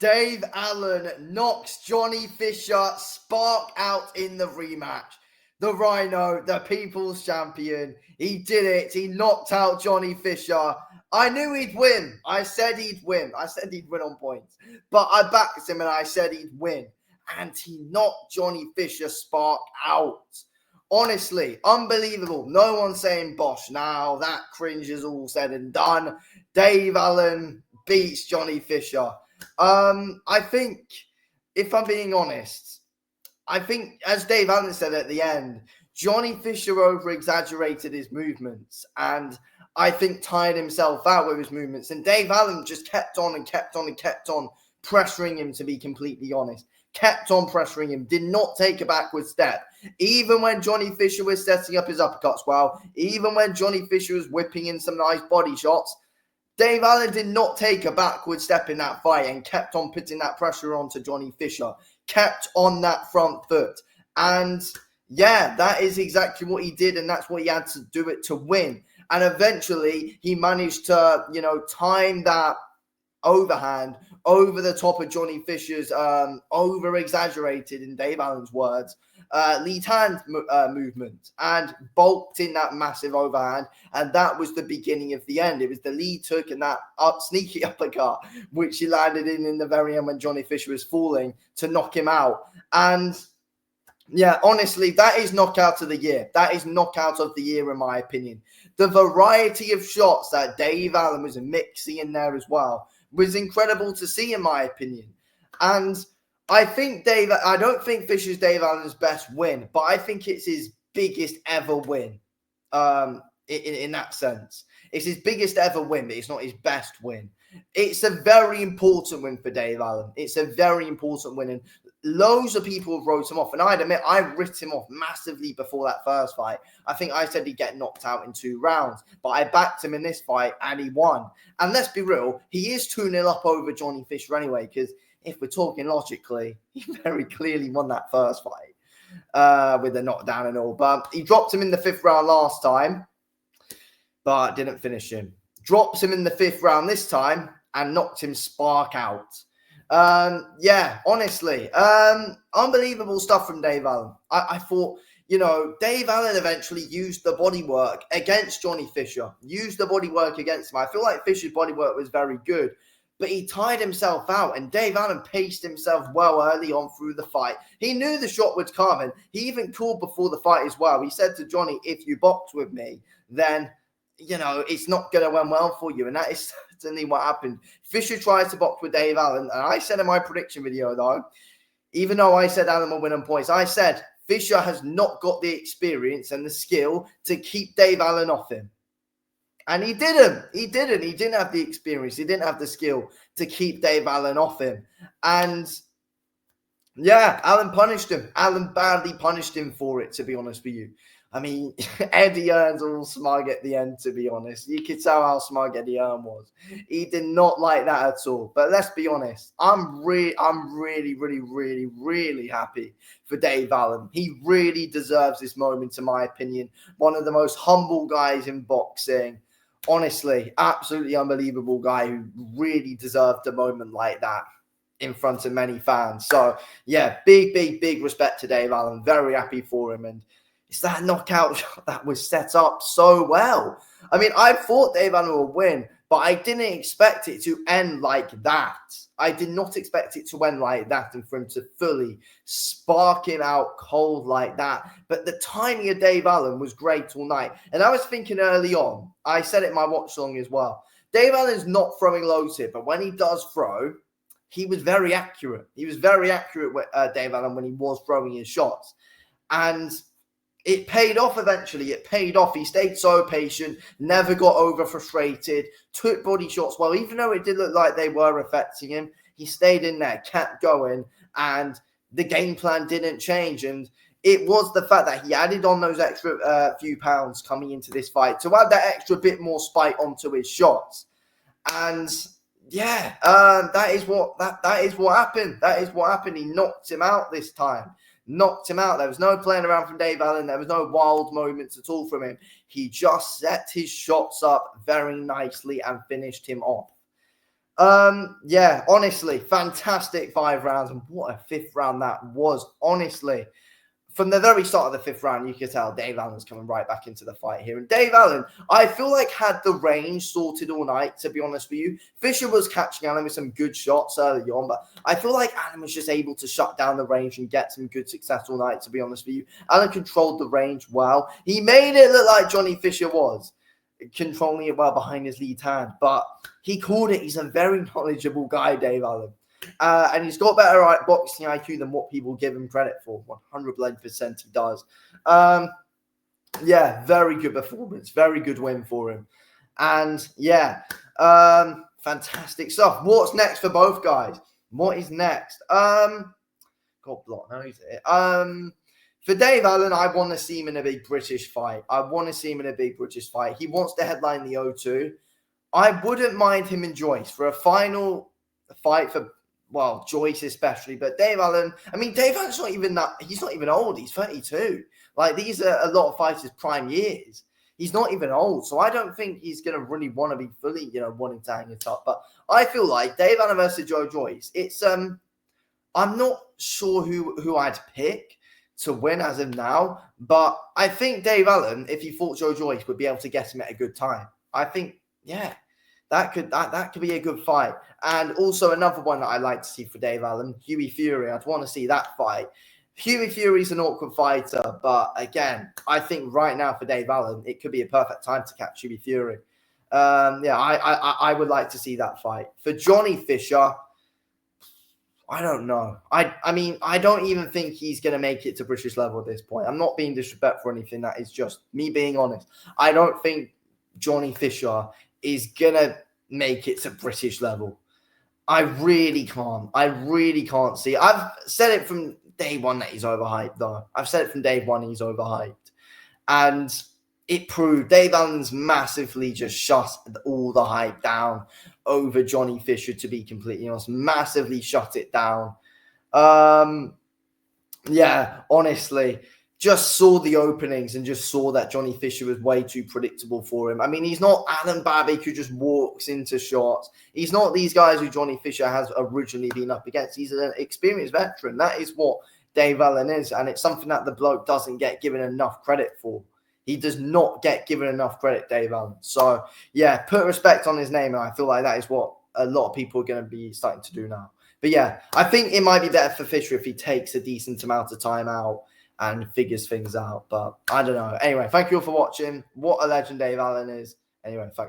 Dave Allen knocks Johnny Fisher spark out in the rematch. The Rhino, the People's Champion. He did it. He knocked out Johnny Fisher. I knew he'd win. I said he'd win. I said he'd win on points. But I backed him and I said he'd win. And he knocked Johnny Fisher spark out. Honestly, unbelievable. No one's saying BOSH now. That cringe is all said and done. Dave Allen beats Johnny Fisher. I think, if I'm being honest, I think, as Dave Allen said at the end, Johnny Fisher over-exaggerated his movements and I think tired himself out with his movements. And Dave Allen just kept on and kept on and kept on pressuring him, to be completely honest. Kept on pressuring him, did not take a backward step. Even when Johnny Fisher was setting up his uppercuts well, even when Johnny Fisher was whipping in some nice body shots, Dave Allen did not take a backward step in that fight and kept on putting that pressure onto Johnny Fisher. Kept on that front foot. And yeah, that is exactly what he did, and that's what he had to do it to win. And eventually, he managed to, time that overhand over the top of Johnny Fisher's over-exaggerated, in Dave Allen's words, lead hand movement, and bulked in that massive overhand, and that was the beginning of the end. It was the lead hook and that sneaky uppercut, which he landed in the very end when Johnny Fisher was falling, to knock him out. And yeah, honestly, that is knockout of the year. That is knockout of the year, in my opinion. The variety of shots that Dave Allen was mixing in there as well was incredible to see, in my opinion. And I don't think Fisher's Dave Allen's best win, but I think it's his biggest ever win. In that sense, it's his biggest ever win, but it's not his best win. It's a very important win for Dave Allen. It's a very important win, and loads of people have wrote him off. And I'd admit, I writ him off massively before that first fight. I think I said he'd get knocked out in 2 rounds, but I backed him in this fight and he won. And let's be real, he is 2-0 up over Johnny Fisher anyway, because if we're talking logically, he very clearly won that first fight with a knockdown and all. But he dropped him in the 5th round last time, but didn't finish him. Drops him in the 5th round this time and knocked him spark out. Yeah, honestly, unbelievable stuff from Dave Allen. I thought, Dave Allen eventually used the bodywork against Johnny Fisher, used the bodywork against him. I feel like Fisher's bodywork was very good, but he tired himself out, and Dave Allen paced himself well early on through the fight. He knew the shot would come, and he even called before the fight as well. He said to Johnny, if you box with me, then it's not going to end well for you. And that is certainly what happened. Fisher tried to box with Dave Allen. And I said in my prediction video, though, even though I said Allen will win on points, I said Fisher has not got the experience and the skill to keep Dave Allen off him. And he didn't. He didn't have the experience. He didn't have the skill to keep Dave Allen off him. And yeah, Allen punished him. Allen badly punished him for it, to be honest with you. I mean, Eddie Hearn's all smug at the end, to be honest. You could tell how smug Eddie Hearn was. He did not like that at all. But let's be honest. I'm really, really, really happy for Dave Allen. He really deserves this moment, in my opinion. One of the most humble guys in boxing. Honestly, absolutely unbelievable guy who really deserved a moment like that in front of many fans. So, yeah, big respect to Dave Allen. Very happy for him. And it's that knockout that was set up so well. I mean, I thought Dave Allen would win, but I didn't expect it to end like that. I did not expect it to end like that and for him to fully spark him out cold like that. But the timing of Dave Allen was great all night. And I was thinking early on, I said it in my watch song as well, Dave Allen's not throwing lows here, but when he does throw, he was very accurate. He was very accurate with Dave Allen when he was throwing his shots. And it paid off eventually. It paid off. He stayed so patient, never got over frustrated, took body shots well, even though it did look like they were affecting him. He stayed in there, kept going, and the game plan didn't change. And it was the fact that he added on those extra few pounds coming into this fight to add that extra bit more spike onto his shots. And yeah, that is what happened. That is what happened. He knocked him out this time. Knocked him out. There was no playing around from Dave Allen. There was no wild moments at all from him. He just set his shots up very nicely and finished him off. Yeah, honestly, fantastic 5 rounds. And what a fifth round that was, honestly. From the very start of the fifth round, you could tell Dave Allen's coming right back into the fight here. And Dave Allen, I feel like, had the range sorted all night, to be honest with you. Fisher was catching Allen with some good shots early on, but I feel like Allen was just able to shut down the range and get some good success all night, to be honest with you. Allen controlled the range well. He made it look like Johnny Fisher was controlling it well behind his lead hand, but he called it. He's a very knowledgeable guy, Dave Allen. And he's got better boxing IQ than what people give him credit for. 100% he does. Yeah, very good performance. Very good win for him. And yeah, fantastic stuff. What's next for both guys? What is next? God block. No, is it? For Dave Allen, I want to see him in a big British fight. He wants to headline the O2. I wouldn't mind him and Joyce for a final fight for, well, Joyce especially, but Dave Allen, I mean, Dave Allen's not even that, he's not even old, he's 32. Like, these are a lot of fighters' prime years. He's not even old, so I don't think he's going to really want to be fully, wanting to hang it up. But I feel like Dave Allen versus Joe Joyce, it's, I'm not sure who I'd pick to win as of now, but I think Dave Allen, if he fought Joe Joyce, would be able to get him at a good time. I think, yeah, that could be a good fight. And also another one that I like to see for Dave Allen, Hughie Fury. I'd want to see that fight. Hughie Fury's an awkward fighter, but again, I think right now for Dave Allen, it could be a perfect time to catch Hughie Fury. Yeah, I would like to see that fight. For Johnny Fisher, I don't know. I mean, I don't even think he's going to make it to British level at this point. I'm not being disrespectful or anything. That is just me being honest. I don't think Johnny Fisher is going to make it to British level. I really can't see. I've said it from day one that he's overhyped, though. I've said it from day one he's overhyped. And it proved Dave Allen's massively just shut all the hype down over Johnny Fisher, to be completely honest. Massively shut it down. Yeah, honestly, just saw the openings and just saw that Johnny Fisher was way too predictable for him. I mean, he's not Alan Babic who just walks into shots. He's not these guys who Johnny Fisher has originally been up against. He's an experienced veteran. That is what Dave Allen is, and it's something that the bloke doesn't get given enough credit for. He does not get given enough credit, Dave Allen. So, yeah, put respect on his name, and I feel like that is what a lot of people are going to be starting to do now. But, yeah, I think it might be better for Fisher if he takes a decent amount of time out and figures things out. But I don't know. Anyway, thank you all for watching. What a legend Dave Allen is. Anyway, thanks.